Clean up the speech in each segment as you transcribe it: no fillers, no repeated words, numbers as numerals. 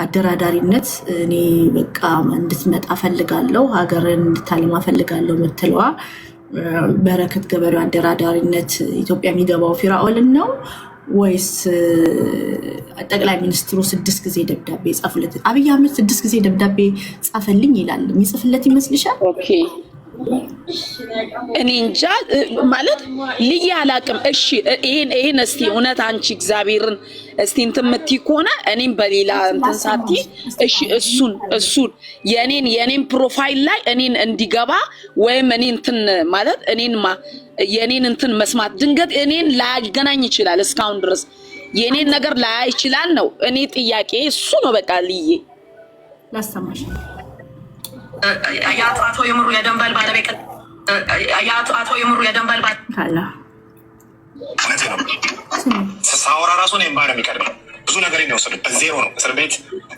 አደራዳሪነት እኔ በቃ እንድትመጣ ፈልጋለሁ ሀገርን እንድታለማ ፈልጋለሁ ምትለዋ በረከት ገበሬው አደራዳሪነት ኢትዮጵያ የሚገባው ፊራኦልን ነው ወይስ ጠቅላይ ሚኒስትሩ 6 ጊዜ ደብዳቤ ጻፉለት? አብይ አህመድ 6 ጊዜ ደብዳቤ ጻፈልኝ ይላል። የሚጽፍለት ይመስልሻል? ኦኬ እኔ እንጃ ማለት ልይ አላቅም። እሺ ይሄን እስቲ እውነት አንቺ እግዚአብሔርን እስቲ እንትን የምትይ ከሆነ እኔም በሌላ እንትን ሳቲ እሺ እሱን የኔን ፕሮፋይል ላይ እኔን እንዲገባ ወይም እኔ እንትን ማለት የኔን እንትን መስማት ድንገት እኔን ላያገናኝ ይችላል። እስካሁን ድረስ የኔን ነገር ላያይ ይችላል ነው እኔ ጥያቄ እሱ ነው። በቃ ልዬ ላስተማሽ አቶ የምሩ የደንባል ባለቤት አቶ የምሩ የደንባል ካላ ሳወራ ራሱ ነው የማረ የሚቀርብ ብዙ ነገር ነው የወሰዱት። በዜሮ ነው እስር ቤት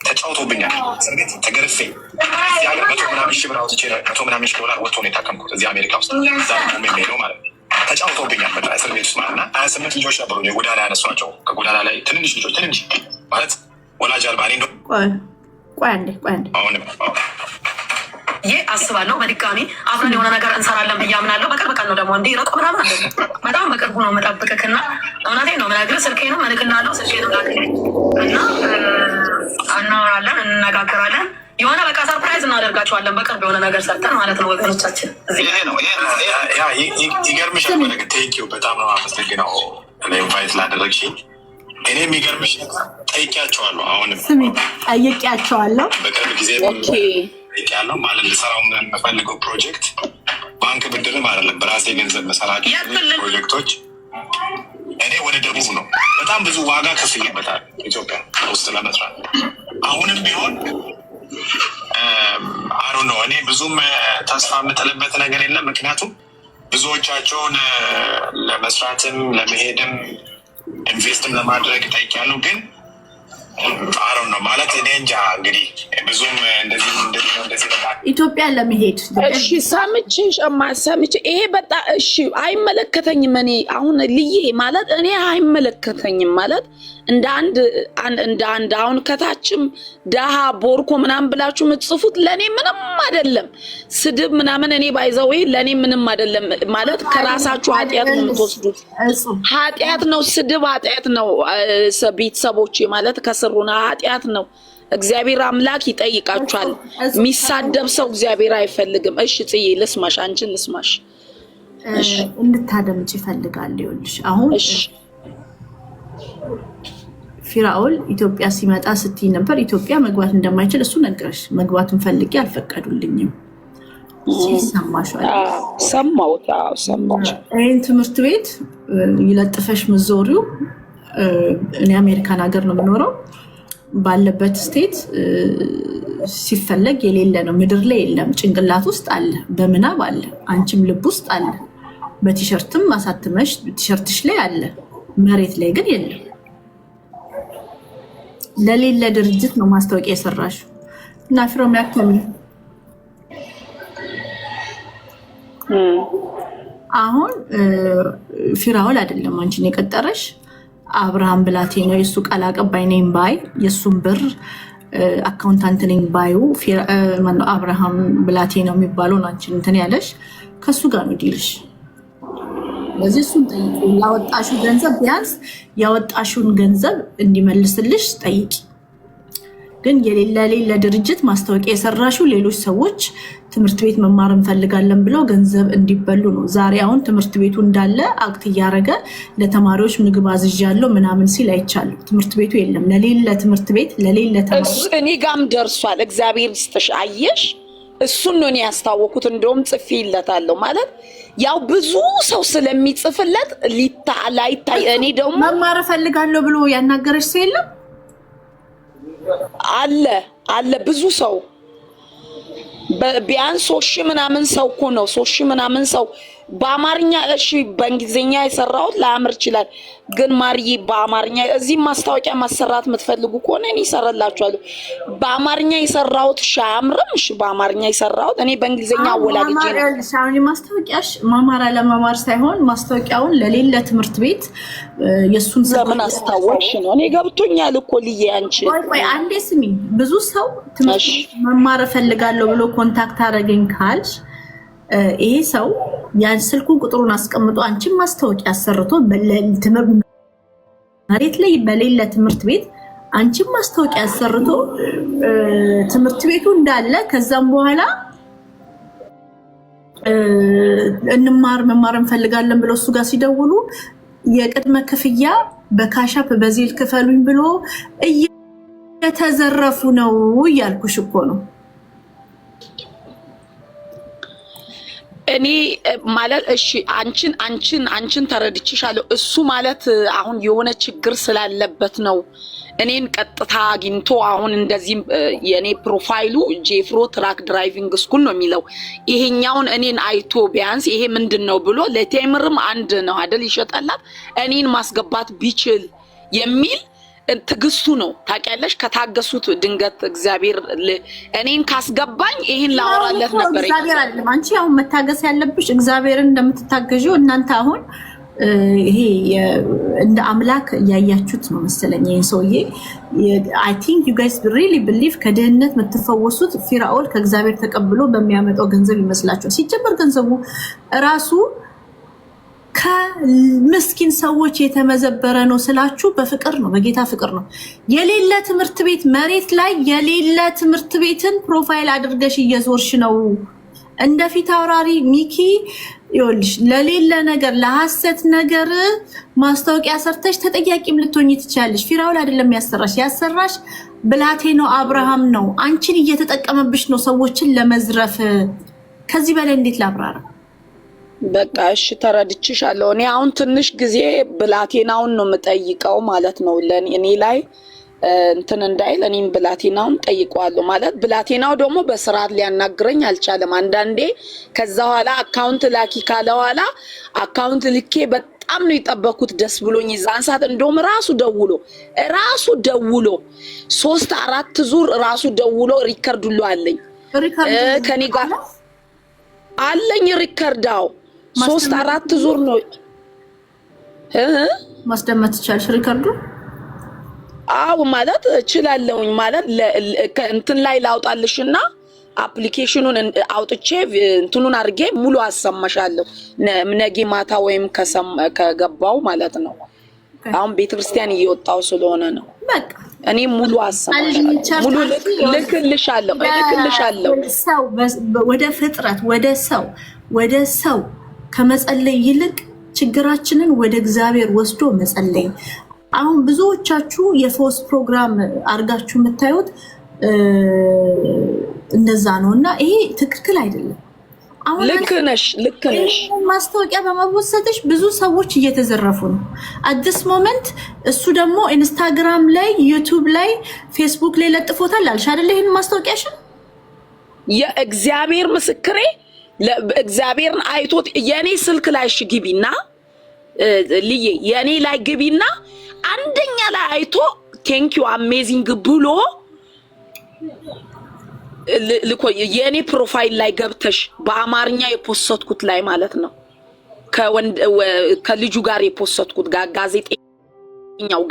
ተጫውቶብኛል። እስር ቤት ተገርፌ ያገር 100 ምናምን ሺህ ብር አውጥቼ 100 ምናምን ሺህ ዶላር ወጥቶ ነው የታከምኩት እዚህ አሜሪካ ውስጥ ዛሬ ማለት ነው። ተጫውቶብኛል በቃ እስር ቤት ውስጥ ማለት እና 28 ልጆች ነበሩ የጎዳና ያነሷቸው። ከጎዳና ላይ ትንንሽ ልጆች ትንንሽ ማለት ወላጅ አልባ እኔ ቆይ አንዴ አሁን ይሄ አስባለሁ። በድጋሚ አብረን የሆነ ነገር እንሰራለን ብዬ አምናለሁ። በቅርብ ቀን ነው ደግሞ እንዲህ ረቁ ምናምን አለ። በጣም በቅርቡ ነው የምጠብቅክና እውነቴን ነው የምነግርህ። ስልኬንም እልክልሃለሁ። ስልኬንም ላክልኝ እና እናወራለን፣ እንነጋገራለን። የሆነ በቃ ሰርፕራይዝ እናደርጋቸዋለን በቅርብ የሆነ ነገር ሰርተን ማለት ነው ወገኖቻችን። ይሄ ነው ይገርምሻል። ቴንኪው በጣም ነው አመሰግነው ኢንቫይት ላደረግሽኝ። እኔ የሚገርምሽ ጠይቄያቸዋለሁ። አሁንም ጠይቄያቸዋለሁ በቅርብ ጊዜ ያለው ማለት ልሰራው የምፈልገው ፕሮጀክት ባንክ ብድርም አይደለም በራሴ ገንዘብ መሰራቸው ፕሮጀክቶች እኔ ወደ ደቡብ ነው በጣም ብዙ ዋጋ ከፍዬበታል ኢትዮጵያ ውስጥ ለመስራት። አሁንም ቢሆን አሮ ነው እኔ ብዙም ተስፋ የምጥልበት ነገር የለም። ምክንያቱም ብዙዎቻቸውን ለመስራትም ለመሄድም ኢንቨስትም ለማድረግ ጠይቄያለሁ። ግን አሮ ነው ማለት እኔ እንጃ እንግዲህ ብዙም እንደዚህ ኢትዮጵያ ለመሄድ እሺ ሰምቼ ይሄ በጣም እሺ አይመለከተኝም። እኔ አሁን ልዬ ማለት እኔ አይመለከተኝም ማለት እንደ አንድ አሁን ከታችም ደሃ ቦርኮ ምናምን ብላችሁ የምትጽፉት ለኔ ምንም አይደለም። ስድብ ምናምን እኔ ባይዘው ለኔ ምንም አይደለም ማለት ከራሳችሁ ኃጢያት ነው የምትወስዱት። ኃጢያት ነው ስድብ ኃጢያት ነው። ቤተሰቦቼ ማለት ከስሩና ኃጢያት ነው። እግዚአብሔር አምላክ ይጠይቃችኋል። የሚሳደብ ሰው እግዚአብሔር አይፈልግም። እሺ ጽዬ ልስማሽ፣ አንቺን ልስማሽ። እንድታደምጪ ይፈልጋል። ይኸውልሽ አሁን ፊራኦል ኢትዮጵያ ሲመጣ ስትይ ነበር ኢትዮጵያ መግባት እንደማይችል እሱ ነገርሽ። መግባቱን ፈልጌ አልፈቀዱልኝም ሲሰማሻል? ሰማሁት። ይሄን ትምህርት ቤት ይለጥፈሽ ምዞሪው እኔ አሜሪካን ሀገር ነው የምኖረው። ባለበት ስቴት ሲፈለግ የሌለ ነው። ምድር ላይ የለም፣ ጭንቅላት ውስጥ አለ፣ በምናብ አለ፣ አንቺም ልብ ውስጥ አለ። በቲሸርትም ማሳተመሽ ቲሸርትሽ ላይ አለ፣ መሬት ላይ ግን የለም። ለሌለ ድርጅት ነው ማስታወቂያ የሰራሽ እና ፍሮም ያክተሚ አሁን ፊራኦል አይደለም አንቺን የቀጠረሽ አብርሃም ብላቴ ነው። የሱ ቃል አቀባይ ነኝ ባይ የሱን ብር አካውንታንት ነኝ ባዩ ማነው አብርሃም ብላቴ ነው የሚባለው። አንቺን እንትን ያለሽ ከሱ ጋር ነው ዲልሽ። ለዚህ እሱን ጠይቂ። ያወጣሽው ገንዘብ ቢያንስ ያወጣሽውን ገንዘብ እንዲመልስልሽ ጠይቂ። ግን የሌለ ድርጅት ማስታወቂያ የሰራሽው ሌሎች ሰዎች ትምህርት ቤት መማር እንፈልጋለን ብለው ገንዘብ እንዲበሉ ነው። ዛሬ አሁን ትምህርት ቤቱ እንዳለ አክት እያደረገ ለተማሪዎች ምግብ አዝዣለሁ ምናምን ሲል አይቻለሁ። ትምህርት ቤቱ የለም። ለሌለ ትምህርት ቤት ለሌለ ተማሪ እኔ ጋም ደርሷል። እግዚአብሔር ይስጥሽ። አየሽ እሱን ነው ያስታወቁት። እንደውም ጽፌለታለሁ ማለት ያው ብዙ ሰው ስለሚጽፍለት ላይታይ እኔ ደግሞ መማር እፈልጋለሁ ብሎ ያናገረሽ ሰው የለም አለ ብዙ ሰው ቢያንስ 3,000 ምናምን ሰው እኮ ነው 3,000 ምናምን ሰው በአማርኛ እሺ በእንግሊዝኛ የሰራሁት ላያምር ይችላል ግን ማርዬ በአማርኛ እዚህ ማስታወቂያ ማሰራት የምትፈልጉ ከሆነ እኔ እሰራላችኋለሁ በአማርኛ የሰራሁት ሻምርም እሺ በአማርኛ የሰራሁት እኔ በእንግሊዝኛ አወላግጄ ነው ሳውኒ ማስታወቂያሽ ማማራ ለማማር ሳይሆን ማስታወቂያውን ለሌለ ትምህርት ቤት የሱን ዘመን አስታወቅሽ ነው እኔ ገብቶኛል እኮ ልዬ አንቺ ወይ አንዴ ስሚ ብዙ ሰው ትምህርት መማር ፈልጋለሁ ብሎ ኮንታክት አረገኝ ካልሽ ይሄ ሰው ያን ስልኩን ቁጥሩን አስቀምጦ አንቺን ማስታወቂያ አሰርቶ መሬት ላይ በሌለ ትምህርት ቤት አንቺን ማስታወቂያ አሰርቶ ትምህርት ቤቱ እንዳለ ከዛም በኋላ መማር እንፈልጋለን ብለው እሱ ጋር ሲደውሉ የቅድመ ክፍያ በካሻፕ በዜል ክፈሉኝ ብሎ እየተዘረፉ ነው እያልኩሽ እኮ ነው። እኔ ማለት እሺ አንቺን ተረድቼሻለሁ እሱ ማለት አሁን የሆነ ችግር ስላለበት ነው እኔን ቀጥታ አግኝቶ አሁን እንደዚህ የኔ ፕሮፋይሉ ጄፍሮ ትራክ ድራይቪንግ ስኩል ነው የሚለው ይሄኛውን እኔን አይቶ ቢያንስ ይሄ ምንድነው ብሎ ለቴምርም አንድ ነው አይደል ይሸጣላት እኔን ማስገባት ቢችል የሚል ትግስቱ ነው ታውቂያለሽ ከታገሱት ድንገት እግዚአብሔር እኔን ካስገባኝ ይሄን ላወራለት ነበር እግዚአብሔር አይደለም አንቺ አሁን መታገስ ያለብሽ እግዚአብሔርን እንደምትታገዢው እናንተ አሁን ይሄ እንደ አምላክ ያያችሁት ነው መሰለኝ ይሄን ሰውዬ I think you guys really believe ከድህነት የምትፈወሱት ፊራኦል ከእግዚአብሔር ተቀብሎ በሚያመጣው ገንዘብ ይመስላችኋል ሲጀመር ገንዘቡ ራሱ ከመስኪን ሰዎች የተመዘበረ ነው ስላችሁ በፍቅር ነው በጌታ ፍቅር ነው የሌለ ትምህርት ቤት መሬት ላይ የሌለ ትምህርት ቤትን ፕሮፋይል አድርገሽ እየዞርሽ ነው እንደፊት አውራሪ ሚኪ ይኸውልሽ ለሌለ ነገር ለሐሰት ነገር ማስታወቂያ ሰርተሽ ተጠያቂም ልትሆኚ ትችያለሽ ፊራኦል አይደለም ያሰራሽ ብላቴናው አብርሃም ነው አንቺን እየተጠቀመብሽ ነው ሰዎችን ለመዝረፍ ከዚህ በላይ እንዴት ላብራራ በቃ እሺ ተረድቼሻለሁ እኔ አሁን ትንሽ ጊዜ ብላቴናውን ነው የምጠይቀው ማለት ነው ለኔ ላይ እንትን እንዳይል እኔም ብላቴናውን ጠይቀዋለሁ ማለት ብላቴናው ደግሞ በስርዓት ሊያናግረኝ አልቻለም አንዳንዴ ከዛ ኋላ አካውንት ላኪ ካለ ኋላ አካውንት ልኬ በጣም ነው የጠበኩት ደስ ብሎኝ ዛን ሰዓት እንደውም ራሱ ደውሎ 3-4 ዙር ራሱ ደውሎ ሪከርድ ሁሉ አለኝ ከኔ ጋር አለኝ ሪከርዳው 3-4 ዙር ነው ማስደመጥ ይቻላል ሪከርዱ አው ማለት እችላለሁኝ ማለት እንትን ላይ ላውጣልሽና አፕሊኬሽኑን አውጥቼ እንትኑን አርጌ ሙሉ አሰማሻለሁ ነገ ማታ ወይም ከገባው ማለት ነው አሁን ቤተክርስቲያን እየወጣው ስለሆነ ነው በቃ እኔ ሙሉ አሰማሻለሁ ሙሉ ልክልሻለሁ ሰው ወደ ፍጥረት ወደ ሰው ከመጸለይ ይልቅ ችግራችንን ወደ እግዚአብሔር ወስዶ መጸለይ አሁን ብዙዎቻችሁ የፎስ ፕሮግራም አርጋችሁ የምታዩት እንደዛ ነውና ይሄ ትክክል አይደለም አሁን ልክ ነሽ ማስታወቂያ በመወሰድሽ ብዙ ሰዎች እየተዘረፉ ነው አዲስ ሞመንት እሱ ደግሞ ኢንስታግራም ላይ ዩቲዩብ ላይ ፌስቡክ ላይ ለጥፎታል አልሽ አይደል ይሄን ማስታወቂያሽ የእግዚአብሔር ምስክሬ ለእግዚአብሔርን አይቶት የኔ ስልክ ላይ ግቢና ልዬ የኔ ላይ ግቢና አንደኛ ላይ አይቶ ቴንክ ዩ አሜዚንግ ብሎ የኔ ፕሮፋይል ላይ ገብተሽ በአማርኛ የፖስተትኩት ላይ ማለት ነው ከልጁ ጋር የፖስተትኩት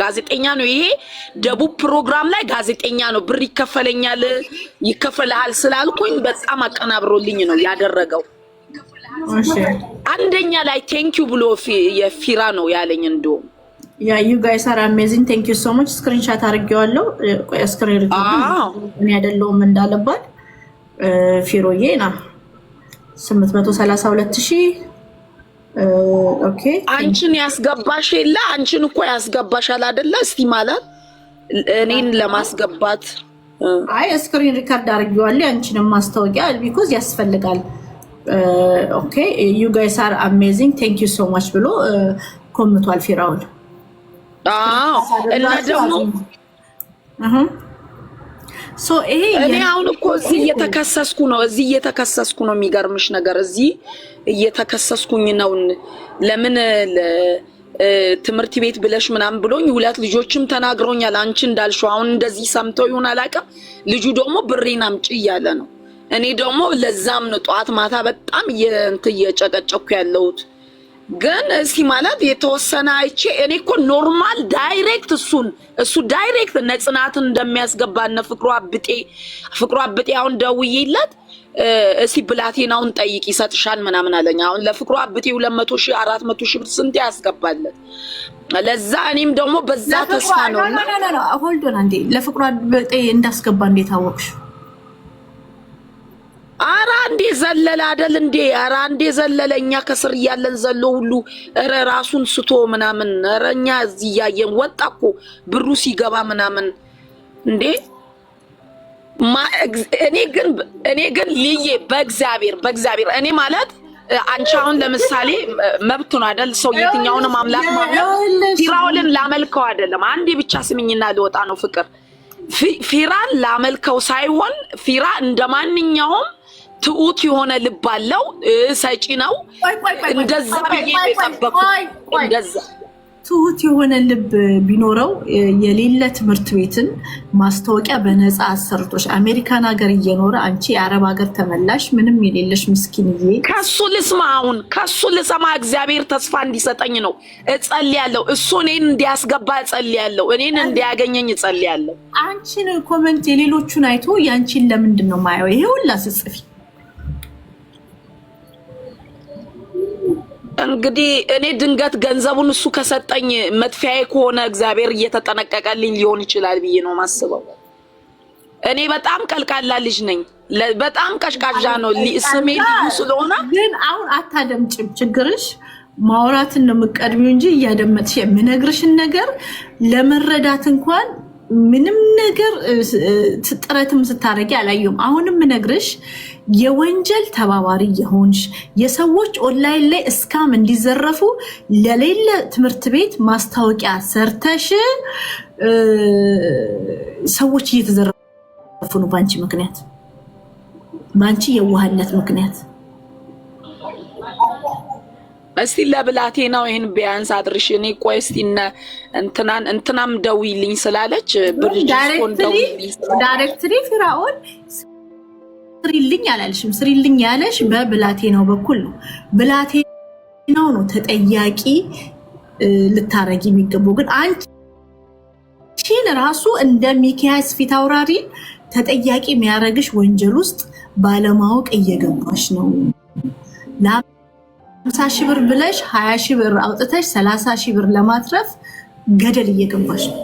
ጋዜጠኛ ነው ይሄ ደቡብ ፕሮግራም ላይ ጋዜጠኛ ነው ብር ይከፈላል ስላልኩኝ በጣም አቀናብሮልኝ ነው ያደረገው አንደኛ ላይ ቴንክ ዩ ብሎ የፊራ ነው ያለኝ እንደውም you guys are amazing thank you so much screenshot አርጌዋለሁ ስክሪን ሪኮርድ እኔ አይደለሁም እንዳለባት ፊሮዬና 832000 ኦኬ አንቺን ያስገባሽ የለ አንቺን እኮ ያስገባሻል አይደለ እስቲ ማለት እኔን ለማስገባት አይ ስክሪን ሪከርድ አርጌዋለሁ አንቺንም ማስታወቂያ ቢኮዝ ያስፈልጋል ኦኬ you guys are amazing thank you so much ብሎ ኮምቷል ፊራኦል እና ደግሞ ይሄ እኔ አሁን እኮ እዚህ እየተከሰስኩ ነው የሚገርምሽ ነገር እዚህ እየተከሰስኩኝ ነው ለምን ትምህርት ቤት ብለሽ ምናምን ብሎኝ ሁለት ልጆችም ተናግሮኛል አንቺ እንዳልሽው አሁን እንደዚህ ሰምተው ይሆን አላውቅም ልጁ ደግሞ ብሬን አምጪ እያለ ነው እኔ ደግሞ ለዛም ነው ጧት ማታ በጣም እየጨቀጨኩ ያለሁት ግን እስኪ ማለት የተወሰነ አይቼ እኔ እኮ ኖርማል ዳይሬክት እሱ ዳይሬክት ነጽናትን እንደሚያስገባነ ፍቅሩ አብጤ አሁን ደውዬለት እስኪ ብላቴናውን ጠይቂ ይሰጥሻል ምናምን አለኝ አሁን ለፍቅሩ አብጤ 200,000 400,000 ብር ስንት ያስገባለት ለዛ እኔም ደግሞ በዛ ተስፋ ነው ሆልድ ኦን አንዴ ለፍቅሩ አብጤ እንዳስገባ እንዴት አወቅሽ አራንዴ ዘለለ አይደል እንዴ አራንዴ ዘለለኛ ከስር ያለን ዘሎ ሁሉ ራሱን ስቶ ምናምን ረኛ እዚህ ያየን ወጣኮ ብሩ ሲገባ ምናምን እንዴ እኔ ግን ልዬ በእግዚአብሔር እኔ ማለት አንቺ አሁን ለምሳሌ መብት ነው አይደል ሰው የትኛውንም አምላክ ማለት ፊራውልን ላመልከው አይደለም አንዴ ብቻ ስሚኝና ልወጣ ነው ፍቅር ፊራን ላመልከው ሳይሆን ፊራ እንደማንኛውም ትኡት የሆነ ልብ አለው ሰጪ ነው እንደዛ በየተጠበቁ እንደዛ ትሁት የሆነ ልብ ቢኖረው የሌለ ትምህርት ቤትን ማስታወቂያ በነፃ አሰርቶሽ አሜሪካን ሀገር እየኖረ አንቺ የአረብ ሀገር ተመላሽ ምንም የሌለሽ ምስኪንዬ ከሱ ልስማ እግዚአብሔር ተስፋ እንዲሰጠኝ ነው እጸልያለሁ እሱ እኔን እንዲያስገባ እጸልያለሁ እኔን እንዲያገኘኝ እጸልያለሁ አንቺን ኮሜንት የሌሎቹን አይቶ ያንቺን ለምንድን ነው ማየው ይሄ ሁላ ስጽፊ እንግዲህ እኔ ድንገት ገንዘቡን እሱ ከሰጠኝ መጥፊያዬ ከሆነ እግዚአብሔር እየተጠነቀቀልኝ ሊሆን ይችላል ብዬ ነው ማስበው እኔ በጣም ቀልቃላ ልጅ ነኝ በጣም ቀሽቃዣ ነው ስሜ ልዩ ስለሆነ ግን አሁን አታደምጭም ችግርሽ ማውራትን ነው የምትቀድሚው እንጂ እያደመጥሽ የምነግርሽን ነገር ለመረዳት እንኳን ምንም ነገር ጥረትም ስታረጊ አላየሁም አሁንም ምነግርሽ የወንጀል ተባባሪ የሆንሽ የሰዎች ኦንላይን ላይ እስካም እንዲዘረፉ ለሌለ ትምህርት ቤት ማስታወቂያ ሰርተሽ ሰዎች እየተዘረፉ ነው ባንቺ ምክንያት ባንቺ የዋህነት ምክንያት እስቲ ለብላቴናው ይሄን ቢያንስ አድርሽ እኔ ቆይ እስቲ እንትናም ደውይልኝ ስላለች ብርጅስቶን ደውይልኝ ዳይሬክትሊ ፊራኦል ስሪልኝ አላለሽም ስሪልኝ ያለሽ በብላቴናው በኩል ነው ብላቴናው ነው ተጠያቂ ልታረጊ የሚገባው ግን አንቺን ራሱ እንደ ሚካኤል ፊት አውራሪ ተጠያቂ የሚያረግሽ ወንጀል ውስጥ ባለማወቅ እየገባሽ ነው 50,000 ብር ብለሽ 20,000 ብር አውጥተሽ 30,000 ብር ለማትረፍ ገደል እየገባሽ ነው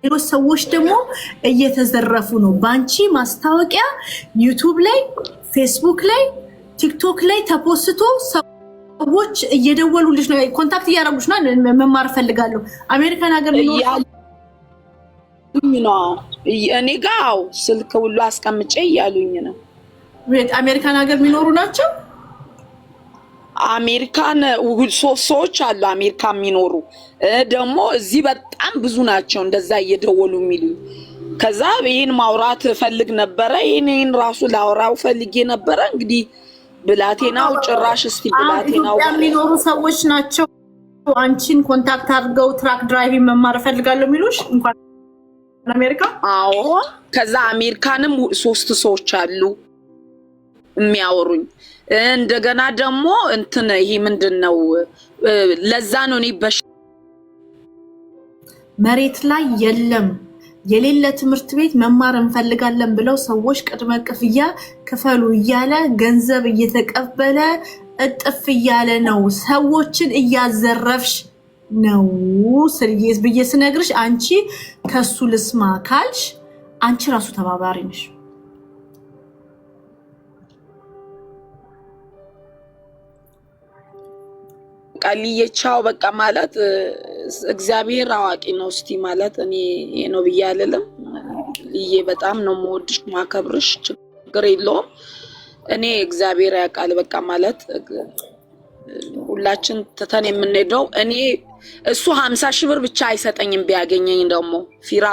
ሌሎች ሰዎች ደግሞ እየተዘረፉ ነው ባንቺ ማስታወቂያ ዩቲዩብ ላይ ፌስቡክ ላይ ቲክቶክ ላይ ተፖስቶ ሰዎች እየደወሉልሽ ነው ኮንታክት እያደረጉሽ ነው መማር ፈልጋለሁ አሜሪካን ሀገር ነው እኔ ጋር ስልክ ሁሉ አስቀምጬ እያሉኝ ነው አሜሪካን ሀገር የሚኖሩ ናቸው አሜሪካን ሰዎች አሉ አሜሪካ የሚኖሩ ደግሞ እዚህ በጣም ብዙ ናቸው እንደዛ እየደወሉ የሚሉ ከዛ ይሄን ማውራት ፈልግ ነበር ይሄን ራሱ ላውራው ፈልጌ ነበር እንግዲህ ብላቴናው ጭራሽ እስቲ ብላቴናው የሚኖሩ ሰዎች ናቸው አንቺን ኮንታክት አድርገው ትራክ ድራይቪንግ መማር ፈልጋለሁ የሚሉሽ እንኳን አሜሪካ አዎ ከዛ አሜሪካንም 3 ሰዎች አሉ የሚያወሩኝ እንደገና ደግሞ እንትን ይሄ ምንድነው ለዛ ነው እኔ መሬት ላይ የለም የሌለ ትምህርት ቤት መማር እንፈልጋለን ብለው ሰዎች ቅድመ ክፍያ ክፈሉ እያለ ገንዘብ እየተቀበለ እጥፍ እያለ ነው ሰዎችን እያዘረፍሽ ነው ስርየስ በየስነግርሽ አንቺ ከሱ ልስማ ካልሽ አንቺ ራሱ ተባባሪ ነሽ ቃልየቻው በቃ ማለት እግዚአብሔር አዋቂ ነው እስቲ ማለት እኔ ነው ብያለለም ልዬ በጣም ነው የምወድሽ ማከብርሽ ችግር የለውም እኔ እግዚአብሔር ያውቃል በቃ ማለት ሁላችን ተተን የምንሄደው እኔ እሱ 50,000 ብር ብቻ አይሰጠኝም ቢያገኘኝ ደግሞ ፊራ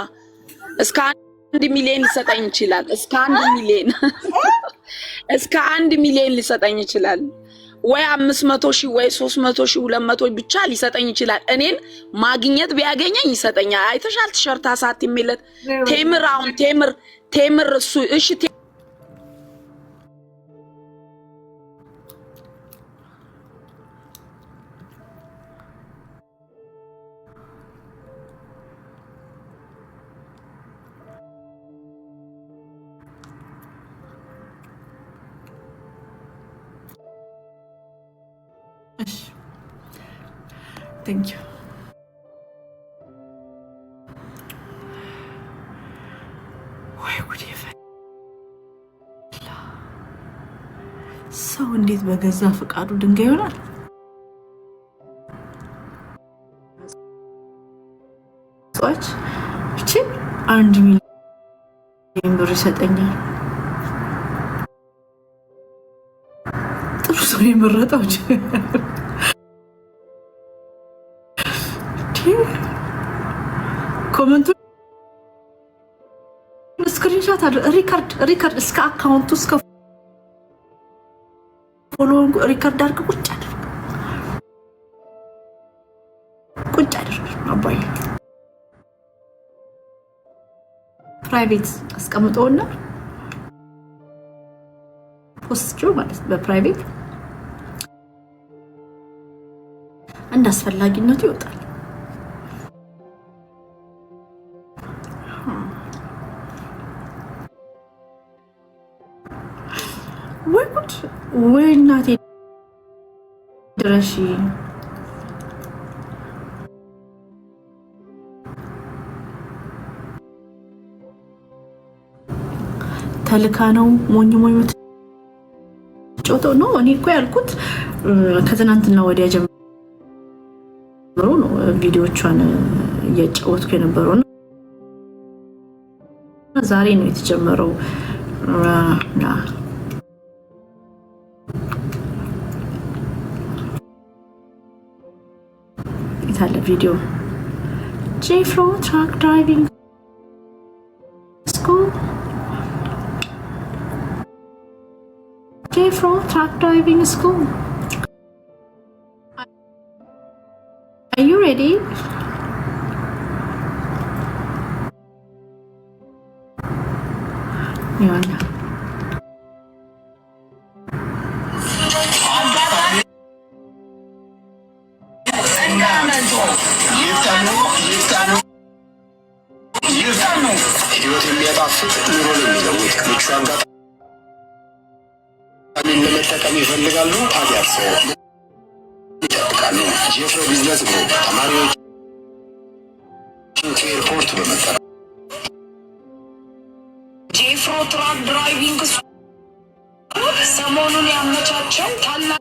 እስከ 1 ሚሊዮን ሊሰጠኝ ይችላል። እስከ 1 ሚሊዮን እስከ 1 ሚሊዮን ሊሰጠኝ ይችላል። ወይ 500,000 ወይ 300,000 200 ብቻ ሊሰጠኝ ይችላል። እኔን ማግኘት ቢያገኘኝ ይሰጠኛል። አይተሻል ቲሸርት አሳት የሚለት ቴምር አሁን ቴምር እሱ እሺ Thank you. ወይ ጉድ ይፈላ። ሰው እንዴት በገዛ ፈቃዱ ድንጋይ ይሆናል? ሰዎች እቺ 1 ሚሊዮን ብር ይሰጠኛል። ጥሩ ሰው የመረጠው ኮሜንቱ ስክሪንሾት አለ ሪካርድ እስከ አካውንቱ እስከ ፎሎዊንግ ሪካርድ አድርግ ቁጭ አድርግ አባዬ ፕራይቬት አስቀምጠውና ፖስት ማለት በፕራይቬት እንደ አስፈላጊነቱ ይወጣል። ወይ እናቴ ድረሺ ተልካ ነው ሞኝ የምትጮተው ነው። እኔ እኮ ያልኩት ከትናንትና ወዲያ ጀምሮ ነው ቪዲዮቿን እያጫወትኩ የነበረው እና ዛሬ ነው የተጀመረው። የታለ ቪዲዮ? ጄፍሮ ትራክ ድራይቪንግ ስኩል Jeffro Truck Driving School. Are you ready? Yalla. ህይወት የሚያጣፍጥ ኑሮ ነው የሚለውጥ ምቹ አጋጣሚ ለመጠቀም ይፈልጋሉ። ታዲያ ሰው ይጠብቃሉ። ጄፍሮ ቢዝነስ ግሩፕ ተማሪዎች ከኤርፖርት በመጠራ ጄፍሮ ትራክ ድራይቪንግ ሰሞኑን ያመቻቸው ታላቅ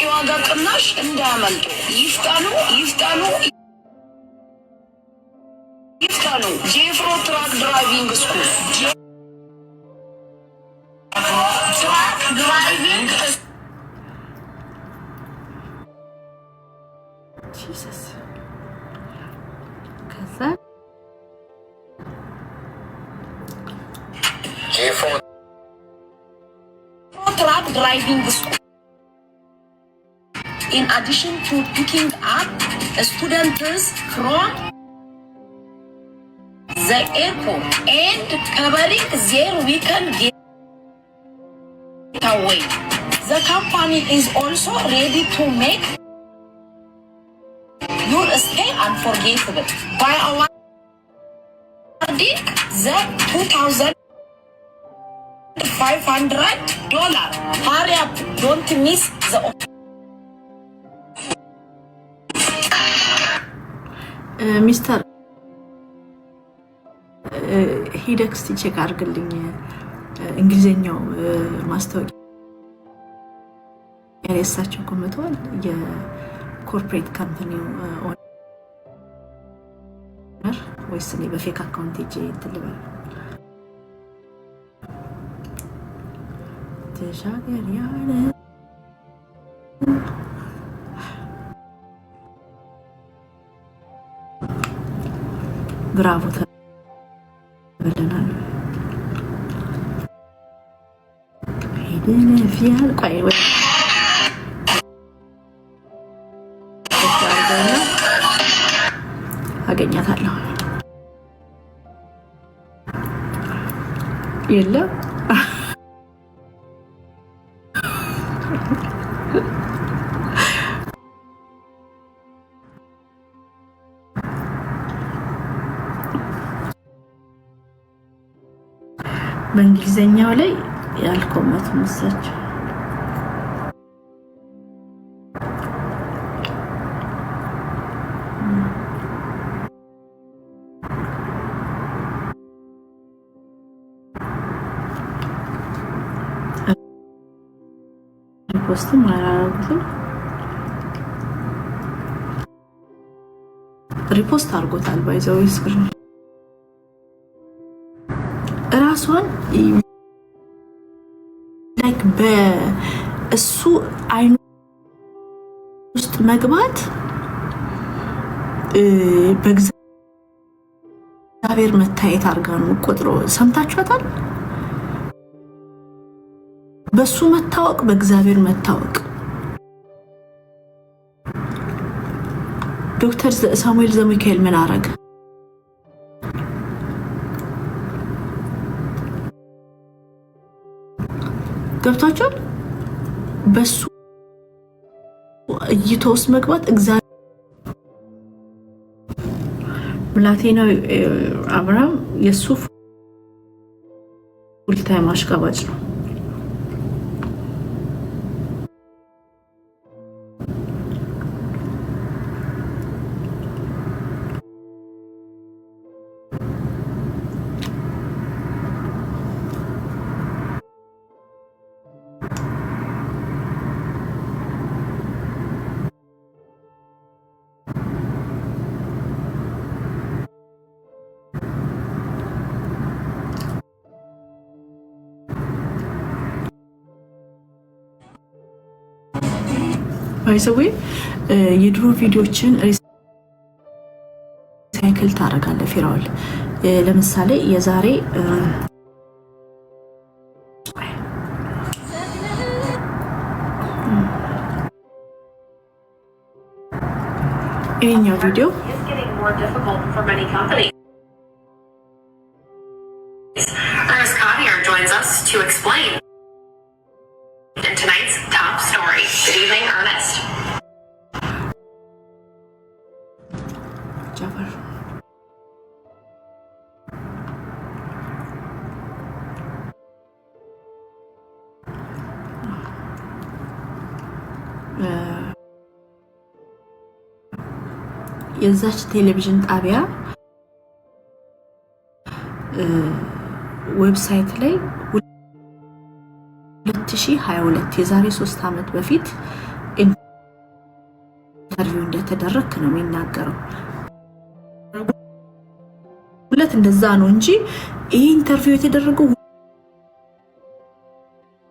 የዋጋ ቅናሽ እንዳያመልጡ። ይፍጠኑ። ጄፍሮ ትራክ ድራይቪንግ ስኩል driving Jesus. Jeffro Truck Driving School. In addition to picking up students from the airport and covering their weekend away, the company is also ready to make your stay unforgettable by awarding the $2,500. Hurry up, don't miss the ሚስተር ሂደክስ ቼክ አድርግልኝ እንግሊዘኛው ማስታወቂያ ያሳቸው ኮመቷል የኮርፖሬት ካምፓኒው ኦነር ወይስ እኔ በፌክ አካውንት እጄ ትልበል ተሻገር ያለ ብራቮ ይገባልናል። ሄደን ፊያል ቆይ ወይ አገኛታለሁ። የለም በእንግሊዘኛው ላይ ያልኮመት መሰለኝ። ፖስት ማራጉት ሪፖስት አድርጎታል። ባይዘው ስክሪን ራሷን ላይክ በእሱ አይኑ ውስጥ መግባት በእግዚአብሔር መታየት አድርጋ ነው ቆጥሮ። ሰምታችኋታል? በሱ መታወቅ በእግዚአብሔር መታወቅ። ዶክተር ሳሙኤል ዘሚካኤል ምን አረገ? ገብቷቸዋል? በሱ እይታ ውስጥ መግባት እግዚአብሔር ብላቴናው አብርሃም የሱ ፉልታይም አሽቃባጭ ነው። ባይዘዌ የድሮ ቪዲዮችን ሪሳይክል ታደርጋለህ ፊራውል። ለምሳሌ የዛሬ ይሄኛው ቪዲዮ Ernest Cottier joins us to explain in tonight's top story. Good evening, Ernest. ጃፈር የዛች ቴሌቪዥን ጣቢያ ዌብሳይት ላይ 2022 የዛሬ 3 ዓመት በፊት ኢንተርቪው እንደተደረክ ነው የሚናገረው። ሁለት እንደዛ ነው እንጂ ይሄ ኢንተርቪው የተደረገው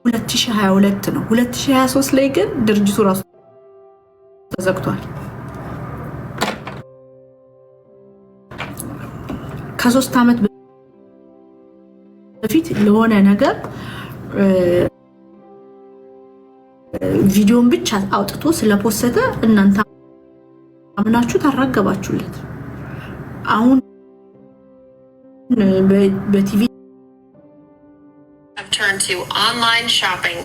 2022 ነው። 2023 ላይ ግን ድርጅቱ ራሱ ተዘግቷል። ከ3 ዓመት በፊት ለሆነ ነገር ቪዲዮን ብቻ አውጥቶ ስለፖሰተ እናንተ አምናችሁ ታራገባችሁለት። አሁን በቲቪ I've turned to online shopping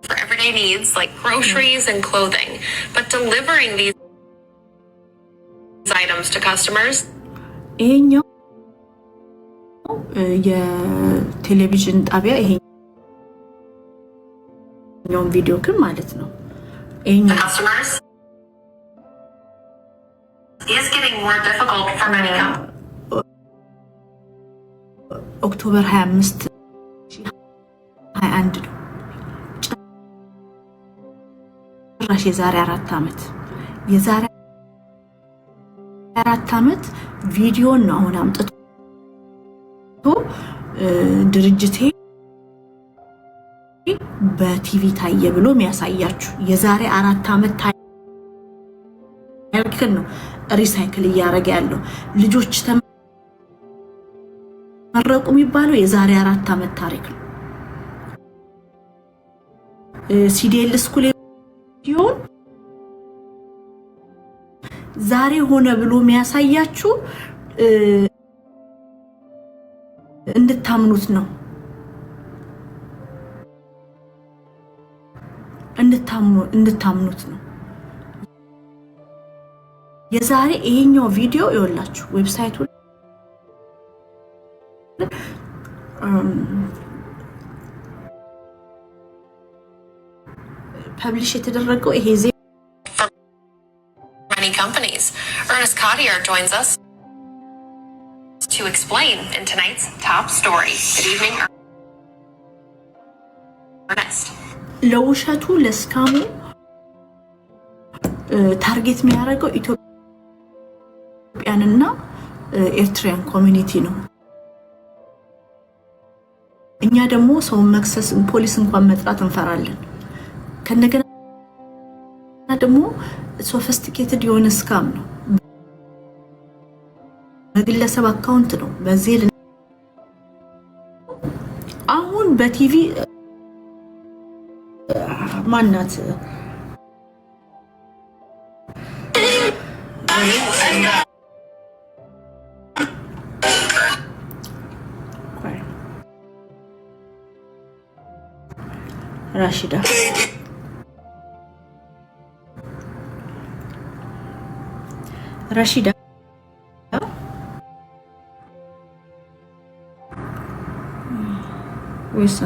for everyday needs like groceries and clothing, but delivering these items to customers. ይሄኛው የቴሌቪዥን ጣቢያ ይሄኛው ቪዲዮ ግን ማለት ነው ይሄኛው Customers is getting more difficult for many companies. ኦክቶበር 25 21 ነው። ጭራሽ የዛሬ 4 ዓመት የዛሬ 4 ዓመት ቪዲዮን ነው አሁን አምጥቶ ድርጅቴ በቲቪ ታየ ብሎ የሚያሳያችሁ የዛሬ 4 ዓመት ታይልከን ነው ሪሳይክል እያደረገ ያለው። ልጆች ታረቁ የሚባለው የዛሬ 4 ዓመት ታሪክ ነው። ሲዲኤል ስኩል ይሁን ዛሬ ሆነ ብሎ የሚያሳያችሁ እንድታምኑት ነው። እንድታምኑት ነው። የዛሬ ይሄኛው ቪዲዮ ይወላችሁ ዌብሳይቱ ፐብሊሽ የተደረገው ይሄ many companies. Ernest Cottier joins us to explain in tonight's top story. Good evening, Ernest. ለውሸቱ ለስካሙ ታርጌት የሚያደርገው ኢትዮጵያንና ኤርትራን ኮሚኒቲ ነው። እኛ ደግሞ ሰው መክሰስ ፖሊስ እንኳን መጥራት እንፈራለን። ከነገና ደግሞ ሶፊስቲኬትድ የሆነ ስካም ነው። በግለሰብ አካውንት ነው። በዚህ አሁን በቲቪ ማናት ራሺዳ ወይስ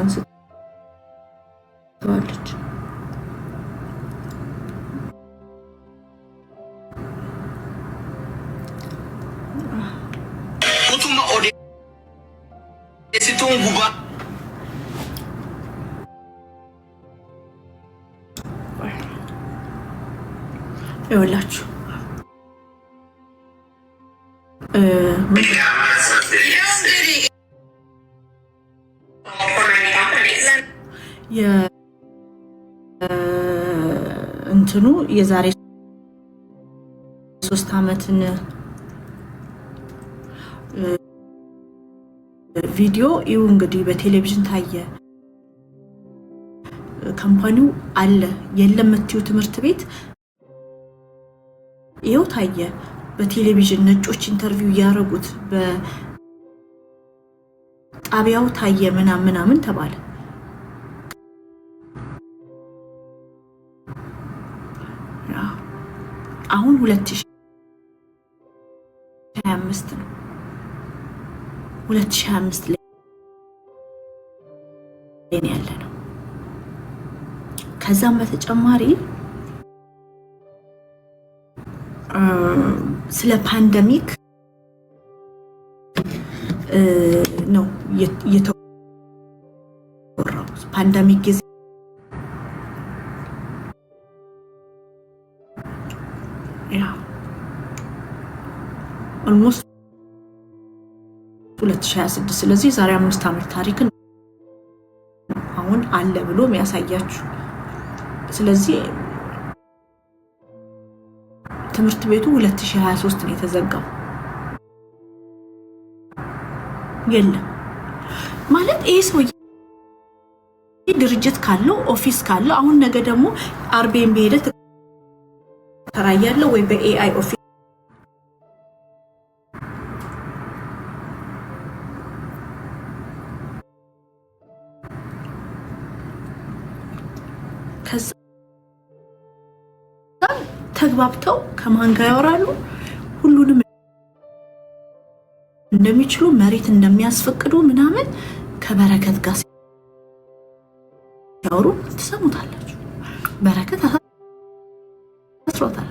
ተዋለች Utuma ode situng guba ይወላችሁ እንትኑ የዛሬ 3 ዓመትን ቪዲዮ ይው እንግዲህ በቴሌቪዥን ታየ። ካምፓኒው አለ የለም መጥተው ትምህርት ቤት ይው ታየ። በቴሌቪዥን ነጮች ኢንተርቪው ያረጉት በጣቢያው ታየ ምናምን ተባለ። አሁን 2025 ነው። 2025 ላይ ያለ ነው። ከዛም በተጨማሪ ስለ ፓንደሚክ ነው የተወራው። ፓንደሚክ ጊዜ almost 2026 ስለዚህ ዛሬ 5 ዓመት ታሪክን አሁን አለ ብሎ የሚያሳያችሁ። ስለዚህ ትምህርት ቤቱ 2023 ነው የተዘጋው። የለም ማለት ይሄ ሰው ድርጅት ካለው ኦፊስ ካለው አሁን ነገ ደግሞ አርቢኤንቢ ሄደ ተራያለው ወይ በኤአይ ኦፊስ ከዛ ተግባብተው ከማን ጋር ያወራሉ? ሁሉንም እንደሚችሉ መሬት እንደሚያስፈቅዱ ምናምን ከበረከት ጋር ሲያወሩ ትሰሙታላችሁ። በረከት አስሮታል።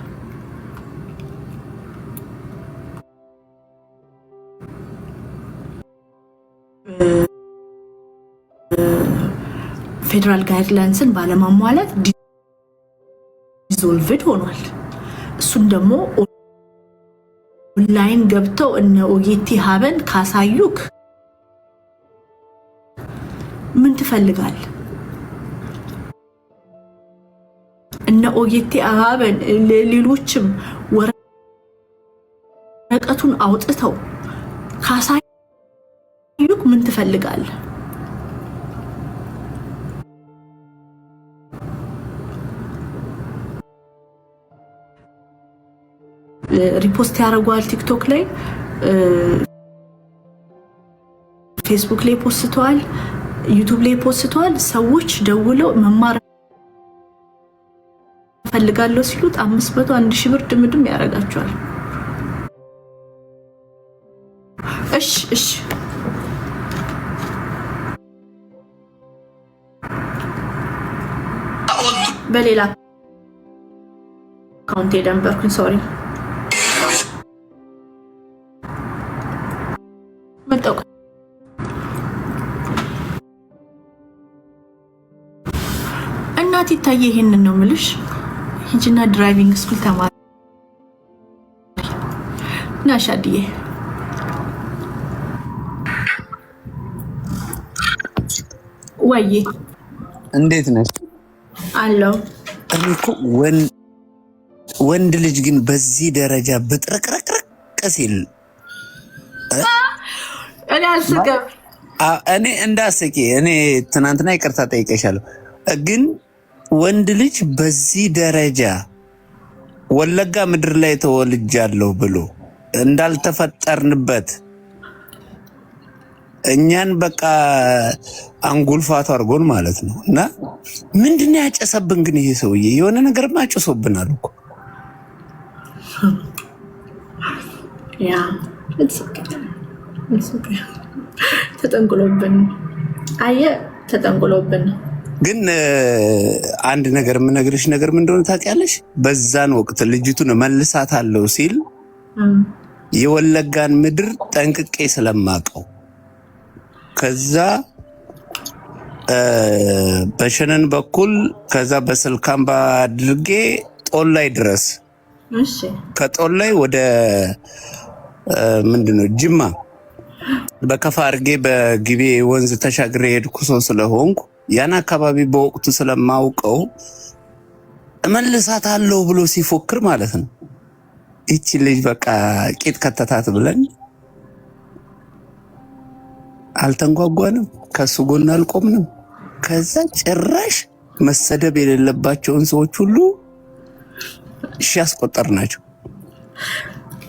ፌደራል ጋይድላይንስን ባለማሟላት ዲዞልቭድ ሆኗል። እሱን ደግሞ ኦንላይን ገብተው እነ ኦጌቲ ሀበን ካሳዩክ ምን ትፈልጋል? እነ ኦጌቲ ሀበን ሌሎችም ወረቀቱን አውጥተው ካሳዩ ካዩክ ምን ትፈልጋለህ? ሪፖስት ያደርጓል ቲክቶክ ላይ ፌስቡክ ላይ ፖስተዋል ዩቲዩብ ላይ ፖስተዋል። ሰዎች ደውለው መማር ፈልጋለሁ ሲሉት 500 1000 ብር ድምድም ያደርጋቸዋል። እሺ በሌላ አካውንት ደንበርኩኝ ሶሪ መጣው እናት ይታየ ይሄንን ነው ምልሽ ሂጂና ድራይቪንግ ስኩል ተማሪ ናሻዲዬ ወይ እንዴት ነሽ? አለው እኔ እኮ ወንድ ልጅ ግን በዚህ ደረጃ ብጥረቅረቅረቅ ሲል እኔ አልስቀም እኔ እንዳስቂ እኔ ትናንትና ይቅርታ ጠይቀሻለሁ። ግን ወንድ ልጅ በዚህ ደረጃ ወለጋ ምድር ላይ ተወልጃለሁ ብሎ እንዳልተፈጠርንበት እኛን በቃ አንጉልፋቱ አድርጎን ማለት ነው። እና ምንድነው ያጨሰብን ግን ይሄ ሰውዬ የሆነ ነገር ማጨሶብናል እኮ ያ ተጠንቅሎብን ተጠንቅሎብን። ግን አንድ ነገር የምነግርሽ ነገር ምን እንደሆነ ታውቂያለሽ? በዛን ወቅት ልጅቱን መልሳታለሁ ሲል የወለጋን ምድር ጠንቅቄ ስለማቀው ከዛ በሸነን በኩል ከዛ በስልካምባ አድርጌ ጦላይ ድረስ ከጦላይ ወደ ምንድነው ጅማ በከፋ አድርጌ በግቤ ወንዝ ተሻግሬ ሄድኩ ሰው ስለሆንኩ ያን አካባቢ በወቅቱ ስለማውቀው እመልሳታለሁ ብሎ ሲፎክር ማለት ነው። እቺ ልጅ በቃ ቂጥ ከተታት ብለን አልተንጓጓንም፣ ከሱ ጎን አልቆምንም። ከዛ ጭራሽ መሰደብ የሌለባቸውን ሰዎች ሁሉ እሺ ያስቆጠርናቸው።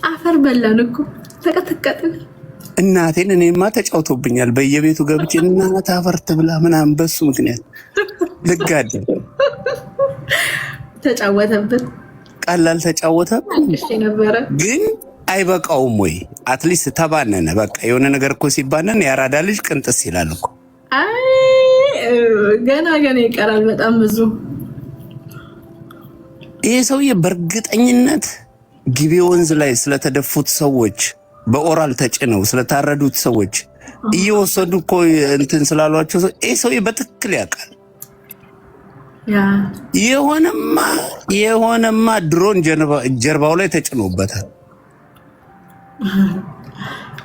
አፈር በላን እኮ ተቀጠቀጥን። እናቴን እኔማ ተጫውቶብኛል። በየቤቱ ገብቼ እናት አፈር ትብላ ምናምን በሱ ምክንያት ልጋደል ተጫወተብን። ቀላል ተጫወተብን ነበረ ግን አይበቃውም ወይ? አትሊስት ተባነነ። በቃ የሆነ ነገር እኮ ሲባነን ያራዳ ልጅ ቅንጥስ ይላል እኮ። አይ ገና ይቀራል በጣም ብዙ። ይሄ ሰውዬ በእርግጠኝነት ግቤ ወንዝ ላይ ስለተደፉት ሰዎች በኦራል ተጭነው ስለታረዱት ሰዎች እየወሰዱ እኮ እንትን ስላሏቸው ይሄ ሰውዬ በትክክል ያውቃል። የሆነማ ድሮን ጀርባው ላይ ተጭኖበታል።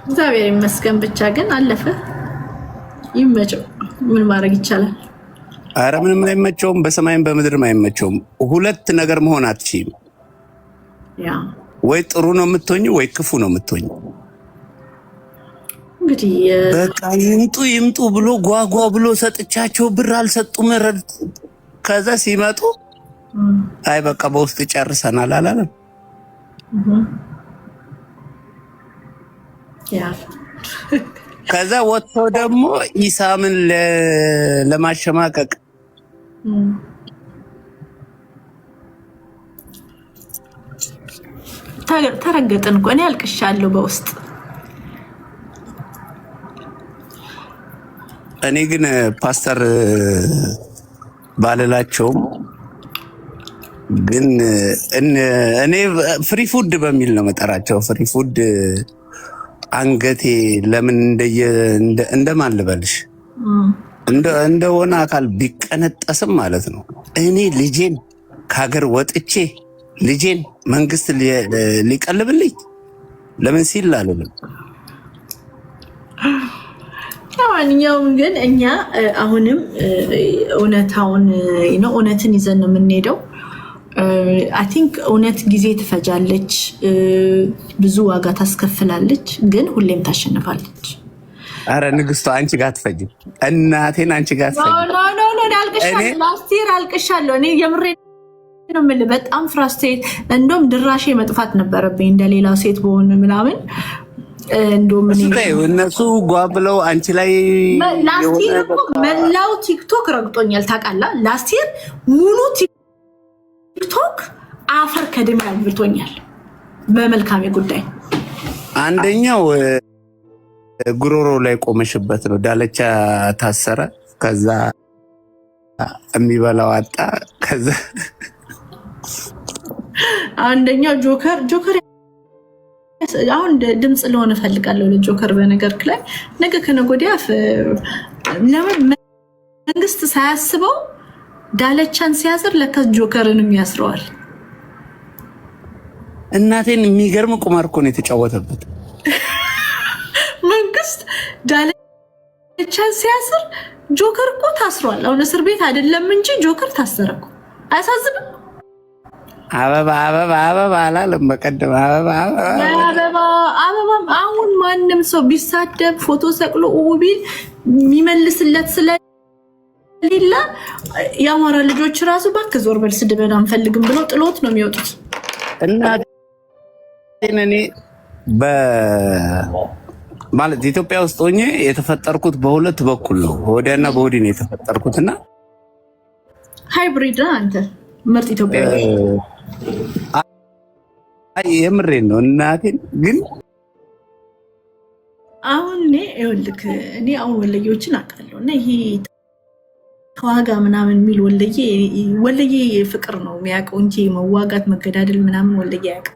እግዚአብሔር ይመስገን። ብቻ ግን አለፈ። ይመቸው። ምን ማድረግ ይቻላል? አረ ምንም አይመቸውም። በሰማይም በምድርም አይመቸውም። ሁለት ነገር መሆን አትችይም። ወይ ጥሩ ነው የምትሆኚው ወይ ክፉ ነው የምትሆኚው። እንግዲህ በቃ ይምጡ ብሎ ጓጓ ብሎ ሰጥቻቸው ብር አልሰጡም። ከዛ ሲመጡ አይ በቃ በውስጥ ጨርሰናል አላለም። ከዛ ወጥቶ ደግሞ ኢሳምን ለማሸማቀቅ ተረገጥን እኮ። እኔ አልቅሻለሁ በውስጥ። እኔ ግን ፓስተር ባልላቸውም ግን እኔ ፍሪ ፉድ በሚል ነው መጠራቸው። ፍሪ ፉድ አንገቴ ለምን እንደማን ልበልሽ እንደሆነ አካል ቢቀነጠስም ማለት ነው። እኔ ልጄን ከሀገር ወጥቼ ልጄን መንግስት ሊቀልብልኝ ለምን ሲል አልልም። ማንኛውም ግን እኛ አሁንም እውነትን ይዘን ነው የምንሄደው። አይ ቲንክ እውነት ጊዜ ትፈጃለች፣ ብዙ ዋጋ ታስከፍላለች፣ ግን ሁሌም ታሸንፋለች። አረ ንግስቷ አንቺ ጋር አትፈጂም። እናቴን አንቺ ጋር አትፈጂም። ኖ አልቅሻለሁ። ላስት ይር አልቅሻለሁ። እኔ የምሬ ነው የምልህ። በጣም ፍራስትሬት እንደውም ድራሼ መጥፋት ነበረብኝ እንደሌላው ሴት በሆነ ምናምን እንደውም እነሱ ጓ ብለው አንቺ ላይ ላስት ይር መላው ቲክቶክ ረግጦኛል ታውቃለህ። ላስት ይር ሙሉ ቲክቶክ አፈር ከድሜ አልብቶኛል በመልካሜ ጉዳይ። አንደኛው ጉሮሮ ላይ ቆመሽበት ነው። ዳለቻ ታሰረ፣ ከዛ የሚበላው አጣ። ከዛ አንደኛው ጆከር አሁን ድምጽ ለሆነ ፈልጋለሁ ለጆከር በነገር ላይ ነገ ከነገ ወዲያ ለምን መንግስት ሳያስበው ዳለቻን ሲያስር ለከስ ጆከርንም ያስረዋል። እናቴን የሚገርም ቁማር እኮ ነው የተጫወተበት መንግስት። ዳለቻን ሲያስር ጆከር እኮ ታስሯል። አሁን እስር ቤት አይደለም እንጂ ጆከር ታሰረ እኮ። አያሳዝንም? አበባ አላለም በቀደም አበባ። አሁን ማንም ሰው ቢሳደብ ፎቶ ሰቅሎ ቢል የሚመልስለት ስለሌለ የአማራ ልጆች ራሱ እባክህ ዞር በል ስድበን አንፈልግም ብለው ጥሎት ነው የሚወጡት። እና እኔ ማለት ኢትዮጵያ ውስጥ ሆኜ የተፈጠርኩት በሁለት በኩል ነው፣ በወዲያና በወዲህ ነው የተፈጠርኩትና ሃይብሪድ አንተ ምርጥ ኢትዮጵያዊ። የምሬን ነው እናቴን። ግን አሁን እኔ አሁን ወለየዎችን አውቃለሁ እና ይሄ ተዋጋ ምናምን የሚል ወለየ ፍቅር ነው የሚያውቀው እንጂ መዋጋት መገዳደል ምናምን ወለየ ያውቃል።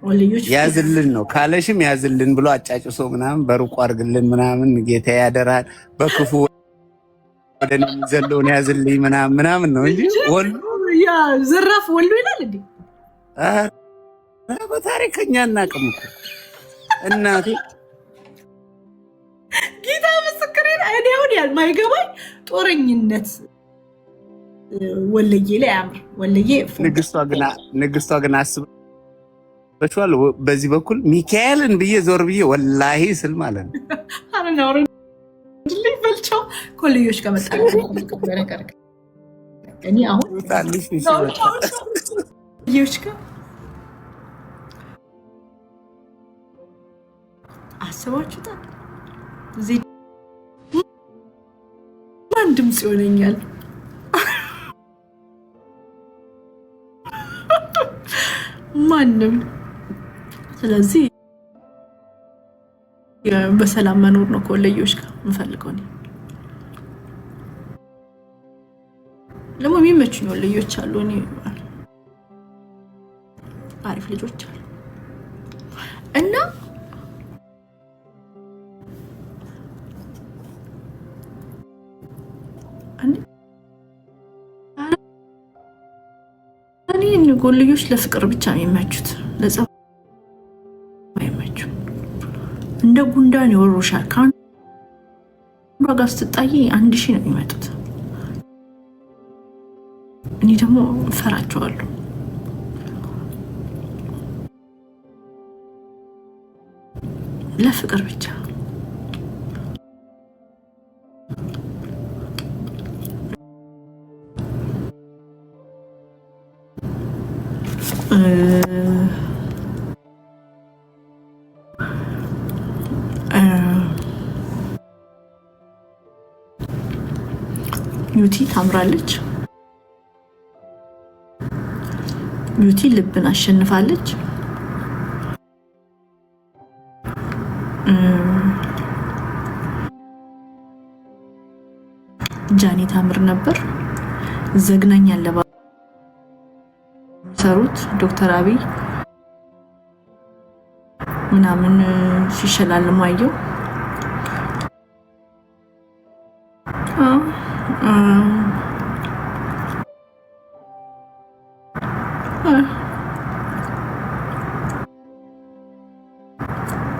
ወለዮች ያዝልን ነው ካለሽም ያዝልን ብሎ አጫጭሶ ምናምን በሩቁ አድርግልን ምናምን ጌታ ያደራል በክፉ ወደን ዘለውን ያዝልኝ ምናምን ነው እንጂ ወሉ ያ ዝራፍ ወሉ ይላል እንዴ? በታሪከኛ እናቅም እኮ እናቴ ጌታ ምስክሬን። እኔ አሁን የማይገባኝ ጦረኝነት ወለየ ላይ አምር ወለየ ንግስቷ ግን አስበሽዋል? በዚህ በኩል ሚካኤልን ብዬ ዞር ብዬ ወላሂ ስል ማለት ነው አረናውረ ልፈልቻው ኮልዮሽ ከመጣ ነገር እኔ አሁን ታልሽ ይሽካ አስባችሁታል? እዚህ ማን ድምጽ ይሆነኛል? ማንም። ስለዚህ በሰላም መኖር ነው ከወለዮች ጋር የምፈልገው እኔ። ለሞ የሚመቹኝ ወለዮች አሉ፣ እኔ አሪፍ ልጆች አሉ እና እኔ ጎልዮች ለፍቅር ብቻ የሚመቹት ለጸብ አይመቹም። እንደ ጉንዳን ይወሩሻል። ከአንዷ ጋር ስትጣይ 1000 ነው የሚመጡት። እኔ ደግሞ ፈራቸዋለሁ። ለፍቅር ብቻ ዩቲ ታምራለች። ዩቲ ልብን አሸንፋለች። ጃኒ ታምር ነበር። ዘግናኝ አለባ ሰሩት ዶክተር አብይ ምናምን ሲሸላልሙ አየው።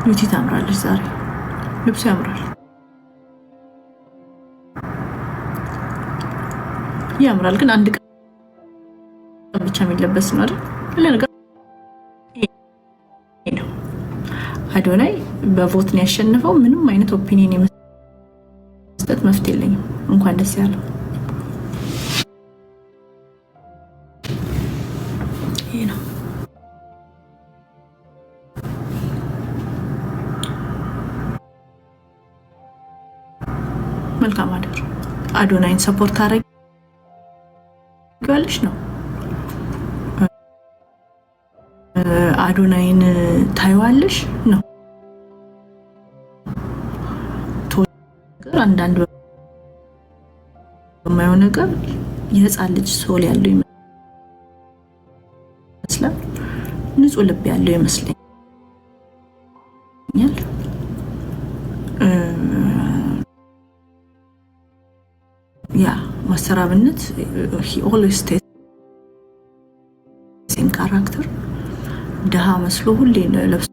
ዩቲ ታምራለች። ዛሬ ልብሱ ያምራል ያምራል። ግን አንድ ቀን ብቻ የሚለበስ ነው አይደል? ለነገር አዶናይ በቮት ነው ያሸነፈው። ምንም አይነት ኦፒኒየን የመስጠት መፍት የለኝም። እንኳን ደስ ያለው። ይሄ ነው። መልካም አደር። አዶናይን ሰፖርት ታደርጊዋለሽ ነው? አዶናይን ታይዋለሽ ነው? አንዳንድ በማየው ነገር የህፃን ልጅ ሶል ያለው ይመስላል። ንጹህ ልብ ያለው ይመስለኛል። ያ ማስተራብነት he always stays in character ደሃ መስሎ ሁሌ ለብሶ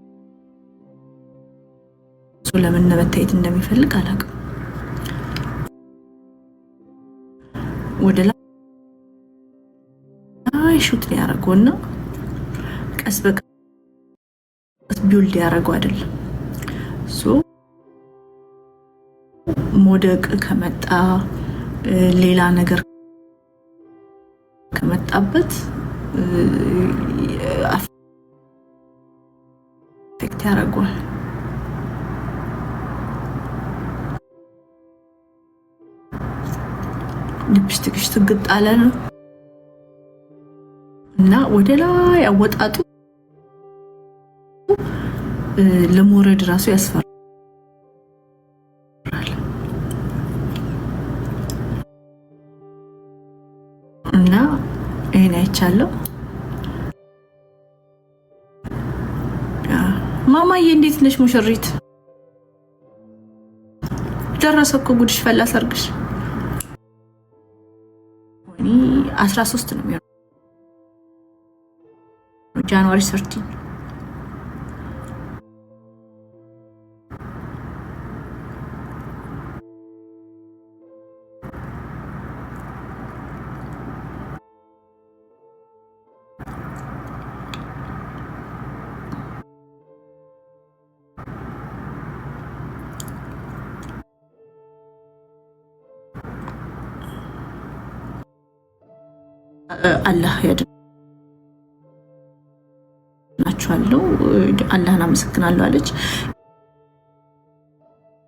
ለምን መታየት እንደሚፈልግ አላውቅም። ወደ ላይ ሹት ያደርገውና ቀስ በቀስ ቢውልድ ያደርገው አይደለም። ሶ ሞደቅ ከመጣ ሌላ ነገር ከመጣበት አፌክት ያደርገዋል። ሊፕስቲክሽ ትግጥ አለ ነው እና ወደ ላይ አወጣጡ ለሞረድ ራሱ ያስፈራል። እና ይሄን አይቻለሁ። ማማዬ እንዴት ነሽ ሙሽሪት? ደረሰ እኮ ጉድሽ ፈላ ሰርግሽ። 13 ነው የሚሆነው ጃንዋሪ 13 አላህ ያድናችኋለሁ። አላህን አመሰግናለሁ አለች።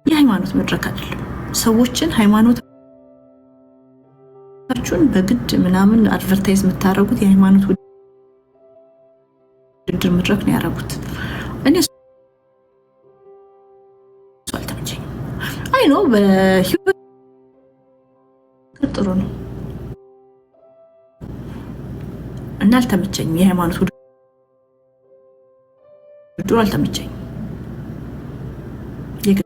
የሃይማኖት መድረክ አይደለም። ሰዎችን ሃይማኖታችሁን በግድ ምናምን አድቨርታይዝ የምታረጉት የሃይማኖት ውድድር መድረክ ነው ያደረጉት። እኔ አልተመቸኝም። አይ ነው በህይወት ጥሩ ነው እና አልተመቸኝም። የሃይማኖት ውድድር አልተመቸኝም። የግል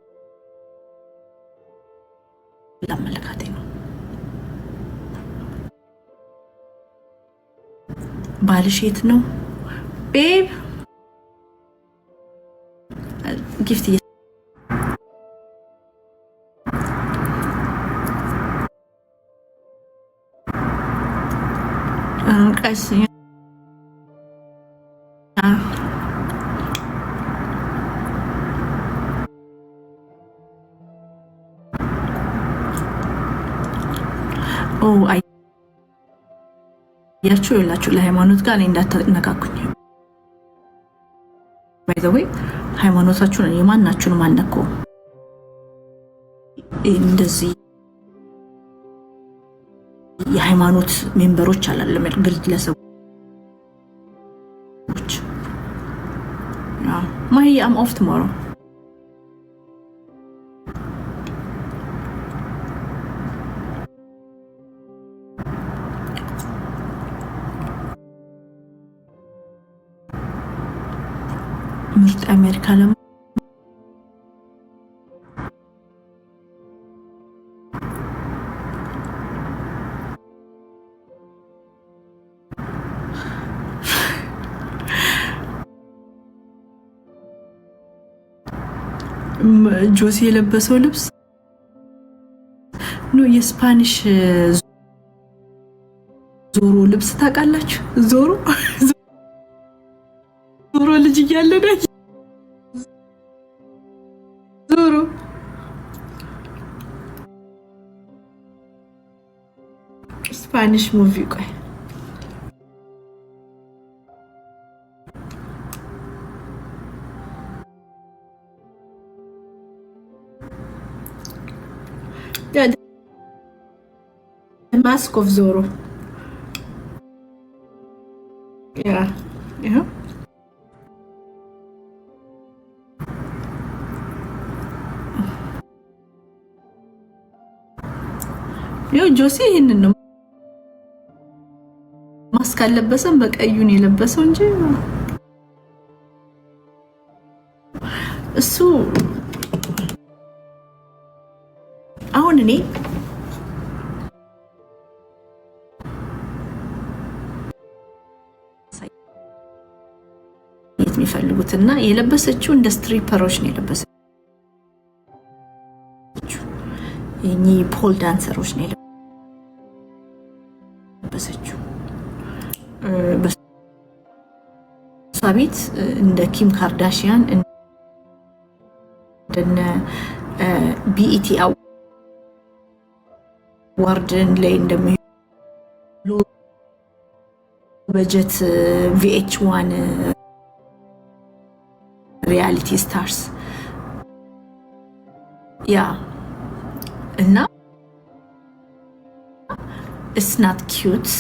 አመለካከቴ ነው። ባልሽ የት ነው ቤብ? ጊፍት ቀስ ያችሁ ይላችሁ ለሃይማኖት ጋር እኔ እንዳትነካኩኝ። ባይ ዘ ዌይ ሃይማኖታችሁን የማናችሁንም አልነካው። እንደዚህ የሃይማኖት ሜምበሮች አላለም ግለሰቦች ማይ አም ኦፍ ቱሞሮ ምርጥ አሜሪካ ለም ጆሲ የለበሰው ልብስ ነው የስፓኒሽ ዞሮ ልብስ ታውቃላችሁ? ዞሮ ልጅ እያለ ነው ስፓኒሽ ሙቪ ቆይ ማስክ ኦፍ ዞሮ ያ ጆሲ ይሄንን ነው ማስክ አለበሰም በቀዩን የለበሰው እንጂ እሱ አሁን እኔ የሚፈልጉትና የለበሰችው እንደ ስትሪፐሮች ነው የለበሰችው የኒ ፖል ዳንሰሮች ነው የለበሰችው በሷ ቤት እንደ ኪም ካርዳሺያን እንደነ ቢኢቲ አዋርድን ላይ እንደሚሉ በጀት VH1 ሪያሊቲ ስታርስ ያ እና it's not cute